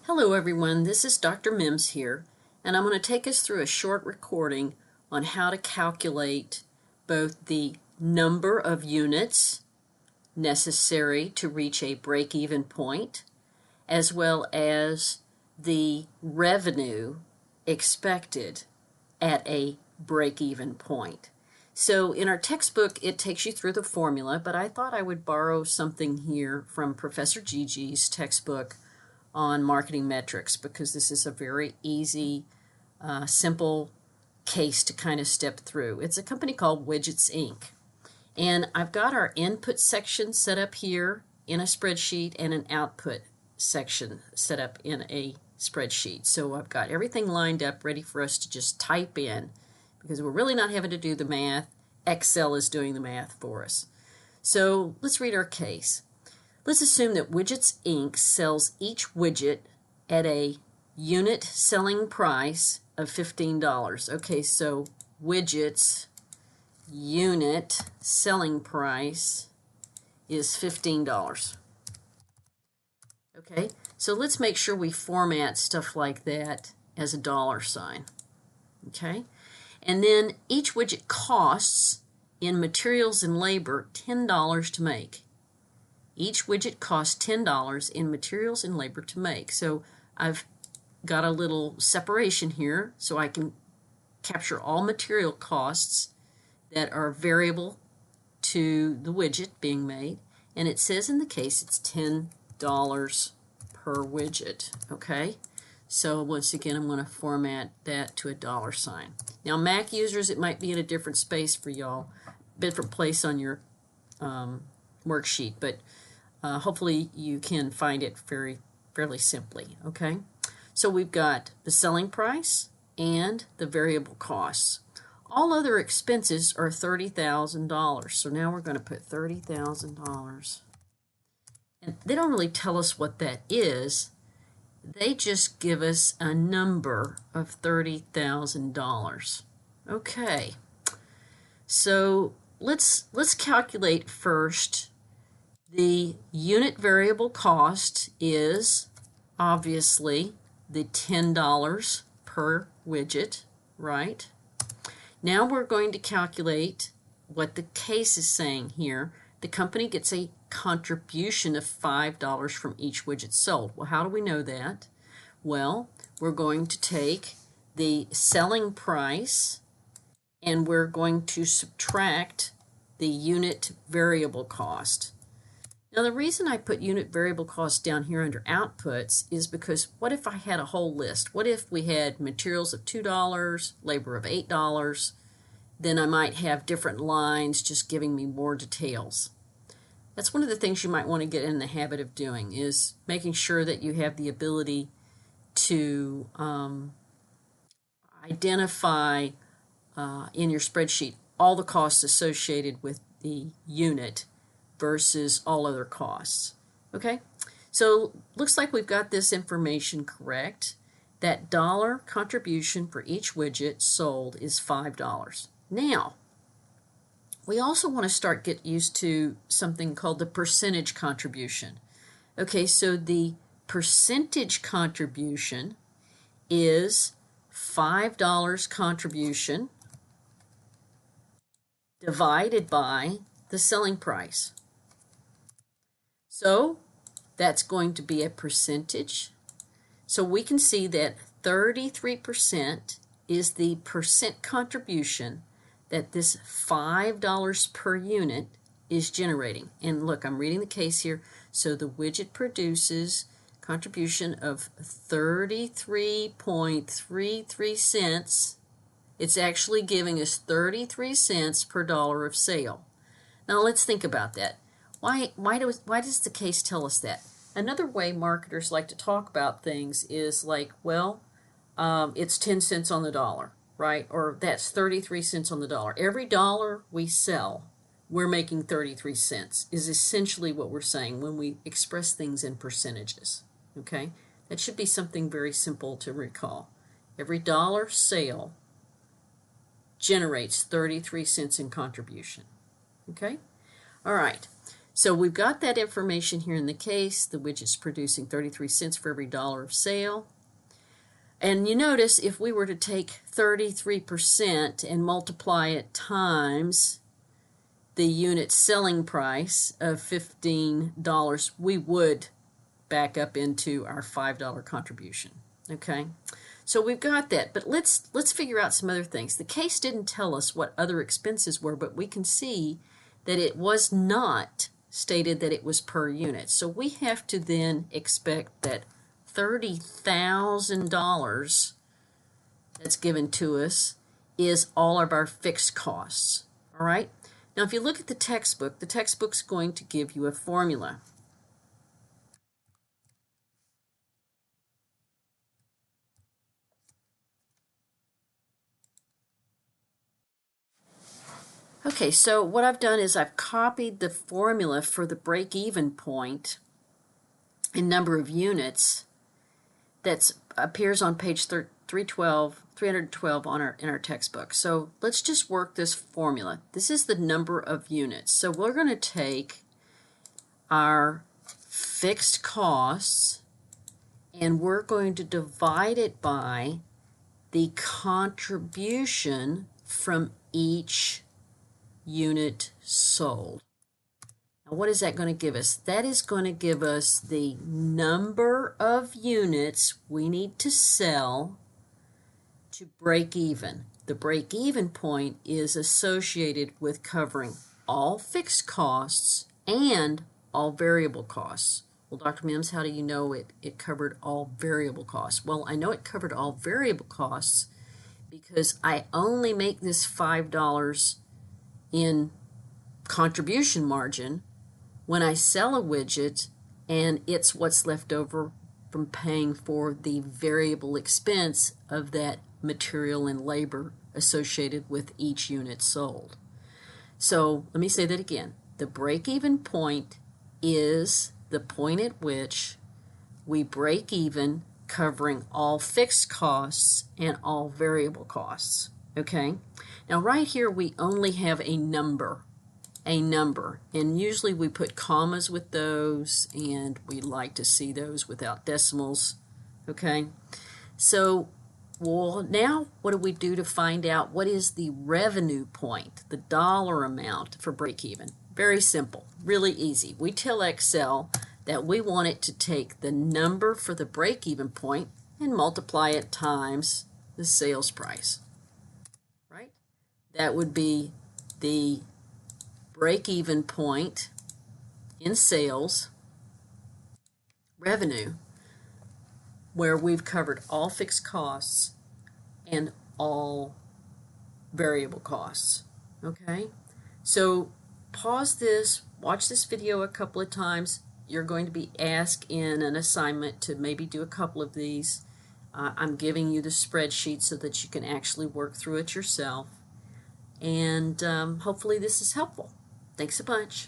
Hello everyone, this is Dr. Mims here, and I'm going to take us through a short recording on how to calculate both the number of units necessary to reach a break-even point, as well as the revenue expected at a break-even point. So in our textbook, it takes you through the formula, but I thought I would borrow something here from Professor Gigi's textbook on marketing metrics, because this is a very easy, simple case to kind of step through. It's a company called Widgets Inc. And I've got our input section set up here in a spreadsheet and an output section set up in a spreadsheet. So I've got everything lined up ready for us to just type in, because we're really not having to do the math. Excel is doing the math for us. So let's read our case. Let's assume that Widgets Inc. sells each widget at a unit selling price of $15. Okay, so widgets unit selling price is $15. Okay, so let's make sure we format stuff like that as a dollar sign. Okay, and then each widget costs in materials and labor $10 to make. Each widget costs $10 in materials and labor to make. So I've got a little separation here so I can capture all material costs that are variable to the widget being made. And it says in the case it's $10 per widget. Okay? So once again, I'm going to format that to a dollar sign. Now Mac users, it might be in a different space for y'all, different place on your worksheet, but hopefully you can find it fairly simply. Okay, so we've got the selling price and the variable costs. All other expenses are $30,000. So now we're going to put $30,000, and they don't really tell us what that is. They just give us a number of $30,000. Okay, so let's calculate first. The unit variable cost is obviously the $10 per widget, right? Now we're going to calculate what the case is saying here. The company gets a contribution of $5 from each widget sold. Well, how do we know that? Well, we're going to take the selling price and we're going to subtract the unit variable cost. Now the reason I put unit variable cost down here under outputs is because what if I had a whole list? What if we had materials of $2, labor of $8? Then I might have different lines just giving me more details. That's one of the things you might want to get in the habit of doing, is making sure that you have the ability to identify in your spreadsheet all the costs associated with the unit versus all other costs. Okay, so looks like we've got this information correct. That dollar contribution for each widget sold is $5. Now, we also want to start get used to something called the percentage contribution. Okay, so the percentage contribution is $5 contribution divided by the selling price. So that's going to be a percentage. So we can see that 33% is the percent contribution that this $5 per unit is generating. And look, I'm reading the case here. So the widget produces contribution of 33.33 cents. It's actually giving us 33 cents per dollar of sale. Now let's think about that. Why does the case tell us that? Another way marketers like to talk about things is like, well, it's 10 cents on the dollar, right? Or that's 33 cents on the dollar. Every dollar we sell, we're making 33 cents, is essentially what we're saying when we express things in percentages. Okay? That should be something very simple to recall. Every dollar sale generates 33 cents in contribution. Okay? All right. So we've got that information here in the case. The widget's producing 33 cents for every dollar of sale. And you notice if we were to take 33% and multiply it times the unit selling price of $15, we would back up into our $5 contribution. Okay, so we've got that, but let's figure out some other things. The case didn't tell us what other expenses were, but we can see that it was not stated that it was per unit. So we have to then expect that $30,000 that's given to us is all of our fixed costs. All right. Now, if you look at the textbook's going to give you a formula. Okay, so what I've done is I've copied the formula for the break-even point in number of units that appears on page 312 in our textbook. So let's just work this formula. This is the number of units. So we're going to take our fixed costs and we're going to divide it by the contribution from each unit sold. Now what is that going to give us? That is going to give us the number of units we need to sell to break even. The break even point is associated with covering all fixed costs and all variable costs. Well, Dr. Mims, how do you know it covered all variable costs? Well, I know it covered all variable costs because I only make this $5 in contribution margin when I sell a widget and it's what's left over from paying for the variable expense of that material and labor associated with each unit sold. So let me say that again. The break-even point is the point at which we break even covering all fixed costs and all variable costs. Okay? Now right here we only have a number, and usually we put commas with those, and we like to see those without decimals. Okay? So well, now what do we do to find out what is the revenue point, the dollar amount for break-even? Very simple, really easy. We tell Excel that we want it to take the number for the break-even point and multiply it times the sales price. Right? That would be the break-even point in sales revenue, where we've covered all fixed costs and all variable costs. Okay? So pause this, watch this video a couple of times. You're going to be asked in an assignment to maybe do a couple of these. I'm giving you the spreadsheet so that you can actually work through it yourself. And hopefully this is helpful. Thanks a bunch.